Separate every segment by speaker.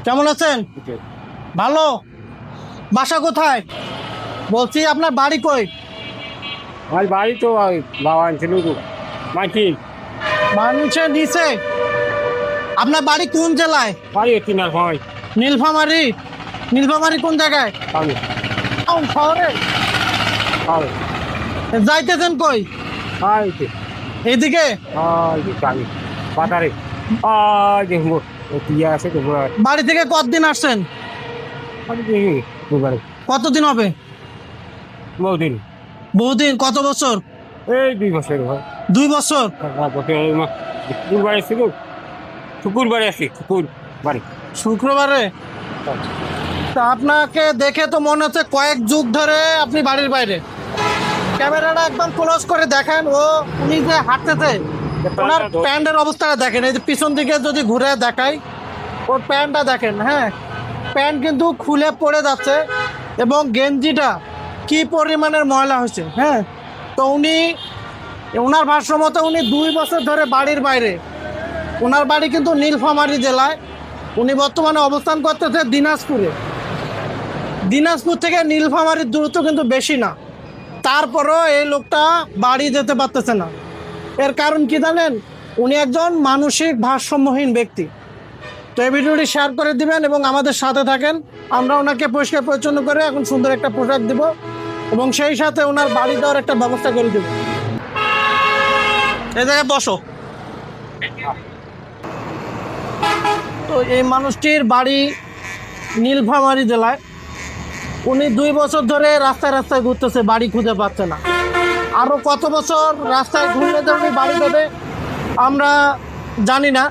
Speaker 1: কেমন আছেন? ভালো। বাসা কোথায়? বলছি আপনার বাড়ি কই?
Speaker 2: আমার বাড়ি তো বাবা আনছিল মাইকি
Speaker 1: মানুষের নিচে। আপনার বাড়ি কোন জেলায়?
Speaker 2: বাড়ি কিনার হয়
Speaker 1: নীলফামারী। নীলফামারী কোন জায়গায়?
Speaker 2: আমি
Speaker 1: শহরে।
Speaker 2: হয়
Speaker 1: যাইতেছেন কই?
Speaker 2: হাইতে
Speaker 1: এইদিকে।
Speaker 2: আমি বাজারে দেখবো টিয়া আছে তো
Speaker 1: বাড়ি থেকে কতদিন আসছেন?
Speaker 2: দুবারে
Speaker 1: কতদিন হবে?
Speaker 2: বহুদিন
Speaker 1: বহুদিন। কত বছর?
Speaker 2: এই 2 বছর হয়
Speaker 1: 2 বছর।
Speaker 2: শুকুরবারে ছিল শুকুরবারে আসি শুকুরবারে
Speaker 1: শুক্রবারে। তা আপনাকে দেখে তো মনে হচ্ছে কয়েক যুগ ধরে আপনি বাড়ির বাইরে। ক্যামেরাটা একদম ক্লোজ করে দেখেন। উনি যে হাঁটতেছে, ওনার প্যান্টের অবস্থাটা দেখেন। এই যে পিছন দিকে যদি ঘুরে দেখাই, ওর প্যান্টটা দেখেন। হ্যাঁ, প্যান্ট কিন্তু খুলে পড়ে যাচ্ছে এবং গেঞ্জিটা কি পরিমাণের ময়লা হয়েছে। হ্যাঁ, তো ওনার ভাষ্য মতো উনি 2 বছর ধরে বাড়ির বাইরে। ওনার বাড়ি কিন্তু নীলফামারী জেলায়। উনি বর্তমানে অবস্থান করতেছে দিনাজপুরে। দিনাজপুর থেকে নীলফামারীর দূরত্ব কিন্তু বেশি না, তারপরও এই লোকটা বাড়ি যেতে পারতেছে না। এর কারণ কি জানেন? উনি একজন মানসিক ভারসাম্যহীন ব্যক্তি। তো এই ভিডিওটি শেয়ার করে দিবেন এবং আমাদের সাথে থাকেন। আমরা ওনাকে পরিষ্কার পরিচ্ছন্ন করে এখন সুন্দর একটা পোশাক দিব এবং সেই সাথে ওনার বাড়ি দেওয়ার একটা ব্যবস্থা করে দেব। এই জায়গায় বসো। তো এই মানুষটির বাড়ি নীলফামারী জেলায়। উনি 2 বছর ধরে রাস্তায় রাস্তায় ঘুরতেছে, বাড়ি খুঁজে পাচ্ছে না। আরো কত বছর রাস্তায় ঘুরলে তো উনি বাড়ি দেবে আমরা জানি না।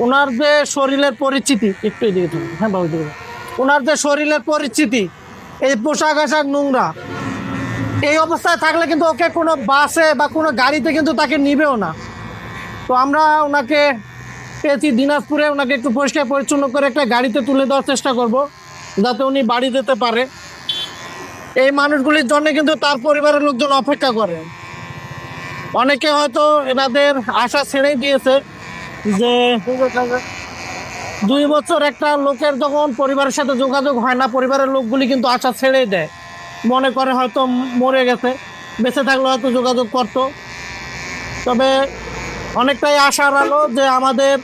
Speaker 1: ওনার যে শরীরের পরিচিতি, একটু এদিকে থাকুন। হ্যাঁ বাবু, ওনার যে শরীরের পরিচিতি, এই পোশাক আশাক নোংরা, এই অবস্থায় থাকলে কিন্তু ওকে কোনো বাসে বা কোনো গাড়িতে কিন্তু তাকে নিবেও না। তো আমরা ওনাকে পেয়েছি দিনাজপুরে। ওনাকে একটু পরিষ্কার পরিচ্ছন্ন করে একটা গাড়িতে তুলে দেওয়ার চেষ্টা করব, যাতে উনি বাড়ি যেতে পারে। এই মানুষগুলির জন্য কিন্তু তার পরিবারের লোকজন অপেক্ষা করে। অনেকে হয়তো এনাদের আশা ছেড়েই দিয়েছে যে 2 বছর একটা লোকের যখন পরিবারের সাথে যোগাযোগ হয় না, পরিবারের লোকগুলি কিন্তু আশা ছেড়েই দেয়। মনে করে হয়তো মরে গেছে, বেঁচে থাকলে হয়তো যোগাযোগ করতো। তবে অনেকটাই আশার আলো যে আমাদের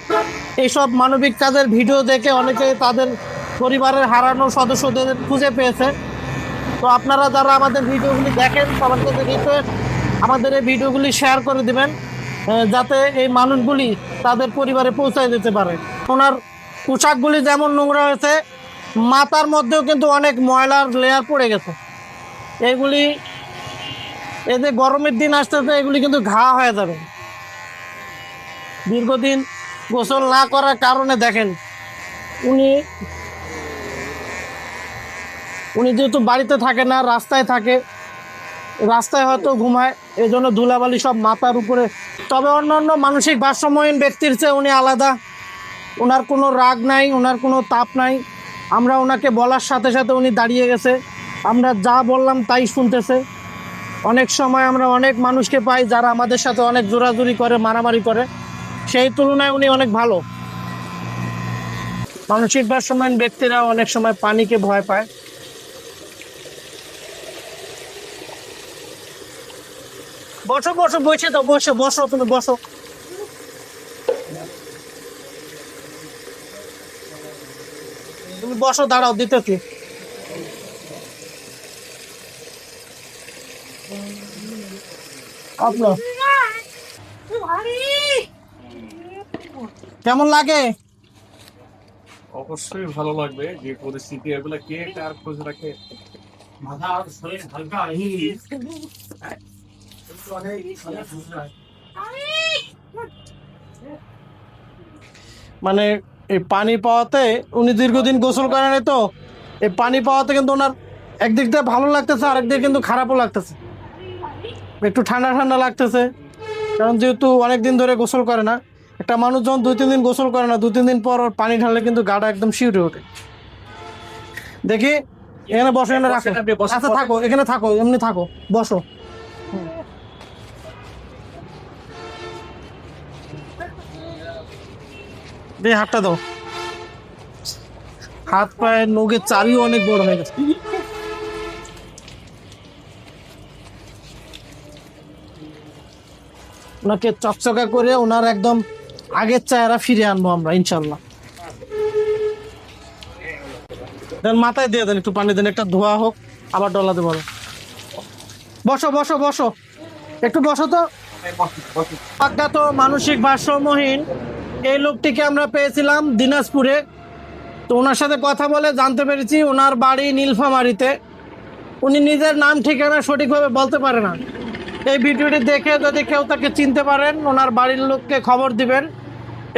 Speaker 1: এইসব মানবিক কাজের ভিডিও দেখে অনেকে তাদের পরিবারের হারানো সদস্যদের খুঁজে পেয়েছে। তো আপনারা যারা আমাদের ভিডিওগুলি দেখেন, সবার কাছে রিকোয়েস্ট, আমাদের এই ভিডিওগুলি শেয়ার করে দিবেন, যাতে এই মানুষগুলি তাদের পরিবারে পৌঁছায় যেতে পারে। ওনার পোশাকগুলি যেমন নোংরা হয়েছে, মাথার মধ্যেও কিন্তু অনেক ময়লার লেয়ার পড়ে গেছে। এগুলি, এই যে গরমের দিন আসতেছে, এগুলি কিন্তু ঘা হয়ে যাবে। দীর্ঘদিন গোসল না করার কারণে দেখেন, উনি যেহেতু বাড়িতে থাকে না, রাস্তায় থাকে, রাস্তায় হয়তো ঘুমায়, এই জন্য ধুলাবালি সব মাথার উপরে। তবে অন্যান্য মানসিক ভারসাম্যহীন ব্যক্তির চেয়ে উনি আলাদা। ওনার কোনো রাগ নাই, ওনার কোনো তাপ নাই। আমরা ওনাকে বলার সাথে সাথে উনি দাঁড়িয়ে গেছে। আমরা যা বললাম তাই শুনতেছে। অনেক সময় আমরা অনেক মানুষকে পাই যারা আমাদের সাথে অনেক জোরাজুরি করে, মারামারি করে। সেই তুলনায় উনি অনেক ভালো। মানসিক ভারসাম্যহীন ব্যক্তিরা অনেক সময় পানিকে ভয় পায়। বসো বসো, বসে তো বসো, বসো তুমি বসো। তুমি বসো, দাঁড়াও, দিতেছি। আপনার কেমন লাগে?
Speaker 3: অবশ্যই ভালো লাগবে। যে পরিস্থিতি এগুলা কে কার খোঁজ রাখে।
Speaker 1: মানে এই পানি পাওয়াতে উনি দীর্ঘদিন গোসল করেন নাই, তো এই পানি পাওয়াতে কিন্তু ওনার একদিক দিয়ে ভালো লাগতেছে, আরেক দিকে কিন্তু খারাপও লাগতেছে। একটু ঠান্ডা ঠান্ডা লাগতেছে, কারণ যেহেতু অনেকদিন ধরে গোসল করে না। একটা মানুষ যখন 2-3 দিন গোসল করে না, 2-3 দিন পর ওর পানি ঢাললে কিন্তু গাটা একদম শিউরে ওঠে। দেখি, এখানে বসো, এখানে রাখো। আচ্ছা থাকো, এখানে থাকো, এমনি থাকো, বসো। এই হাতটা দাও। হাত পায়ের নখের চাবিও অনেক বড় হয়ে গেছে। ওনাকে চকচকা করে ওনার একদম আগের চেহারা ফিরে আনবো আমরা ইনশাল্লাহ। দেন মাথায় দিয়ে দেন, একটু পানি দেন, একটা ধোয়া হোক, আবার ডলাতে পারো। বসো বসো বসো, একটু বসো তো। অজ্ঞাত মানসিক ভারসাম্যহীন এই লোকটিকে আমরা পেয়েছিলাম দিনাজপুরে। তো ওনার সাথে কথা বলে জানতে পেরেছি ওনার বাড়ি নীলফামারীতে। উনি নিজের নাম ঠিকানা সঠিকভাবে বলতে পারে না। এই ভিডিওটি দেখে যদি কেউ তাকে চিনতে পারেন, ওনার বাড়ির লোককে খবর দিবেন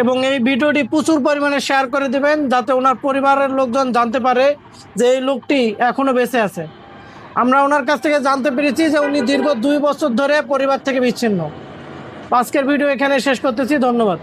Speaker 1: এবং এই ভিডিওটি প্রচুর পরিমাণে শেয়ার করে দিবেন, যাতে ওনার পরিবারের লোকজন জানতে পারে যে এই লোকটি এখনো বেঁচে আছে। আমরা ওনার কাছ থেকে জানতে পেরেছি যে উনি দীর্ঘ 2 বছর ধরে পরিবার থেকে বিচ্ছিন্ন। আজকের ভিডিও এখানে শেষ করতেছি, ধন্যবাদ।